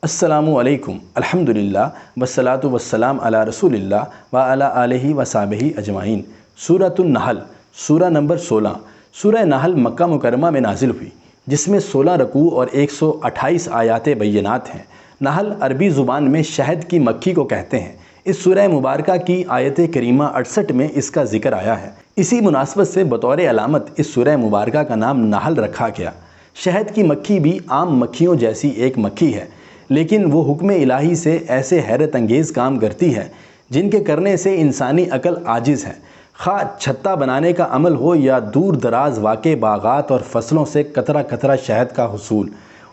السلام علیکم الحمدللہ والصلاۃ والسلام علی رسول اللہ وعلی آلہ وصحبہ اجمعین۔ سورۃ النحل، سورہ نمبر 16۔ سورہ نحل مکہ مکرمہ میں نازل ہوئی، جس میں 16 رکوع اور 128 آیات بینات ہیں۔ نحل عربی زبان میں شہد کی مکھی کو کہتے ہیں۔ اس سورہ مبارکہ کی آیت کریمہ 68 میں اس کا ذکر آیا ہے۔ اسی مناسبت سے بطور علامت اس سورہ مبارکہ کا نام نحل رکھا گیا۔ شہد کی مکھی بھی عام مکھیوں جیسی ایک مکھی ہے، لیکن وہ حکم الہی سے ایسے حیرت انگیز کام کرتی ہے جن کے کرنے سے انسانی عقل عاجز ہے۔ خواہ چھتا بنانے کا عمل ہو یا دور دراز واقع باغات اور فصلوں سے قطرہ قطرہ شہد کا حصول،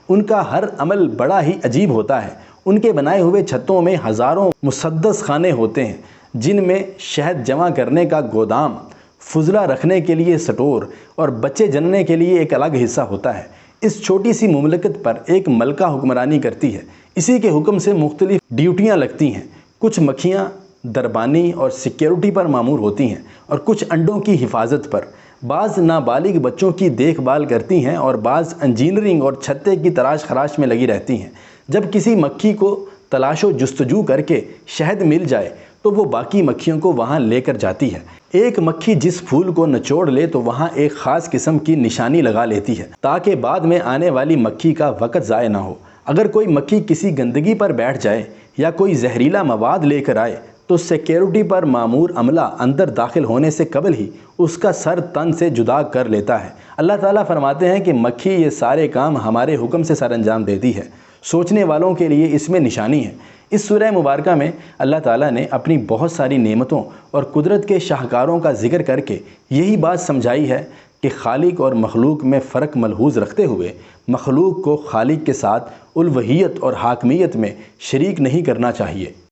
ان کا ہر عمل بڑا ہی عجیب ہوتا ہے۔ ان کے بنائے ہوئے چھتوں میں ہزاروں مسدس خانے ہوتے ہیں، جن میں شہد جمع کرنے کا گودام، فضلہ رکھنے کے لیے سٹور اور بچے جننے کے لیے ایک الگ حصہ ہوتا ہے۔ اس چھوٹی سی مملکت پر ایک ملکہ حکمرانی کرتی ہے۔ اسی کے حکم سے مختلف ڈیوٹیاں لگتی ہیں۔ کچھ مکھیاں دربانی اور سیکیورٹی پر مامور ہوتی ہیں اور کچھ انڈوں کی حفاظت پر۔ بعض نابالغ بچوں کی دیکھ بھال کرتی ہیں اور بعض انجینئرنگ اور چھتے کی تلاش خراش میں لگی رہتی ہیں۔ جب کسی مکھی کو تلاش و جستجو کر کے شہد مل جائے تو وہ باقی مکھیوں کو وہاں لے کر جاتی ہے۔ ایک مکھی جس پھول کو نچوڑ لے تو وہاں ایک خاص قسم کی نشانی لگا لیتی ہے تاکہ بعد میں آنے والی مکھی کا وقت ضائع نہ ہو۔ اگر کوئی مکھی کسی گندگی پر بیٹھ جائے یا کوئی زہریلا مواد لے کر آئے تو سیکیورٹی پر مامور عملہ اندر داخل ہونے سے قبل ہی اس کا سر تن سے جدا کر لیتا ہے۔ اللہ تعالیٰ فرماتے ہیں کہ مکھی یہ سارے کام ہمارے حکم سے سر انجام دیتی ہے۔ سوچنے والوں کے لیے اس میں نشانی ہے۔ اس سورہ مبارکہ میں اللہ تعالیٰ نے اپنی بہت ساری نعمتوں اور قدرت کے شاہکاروں کا ذکر کر کے یہی بات سمجھائی ہے کہ خالق اور مخلوق میں فرق ملحوظ رکھتے ہوئے مخلوق کو خالق کے ساتھ الوہیت اور حاکمیت میں شریک نہیں کرنا چاہیے۔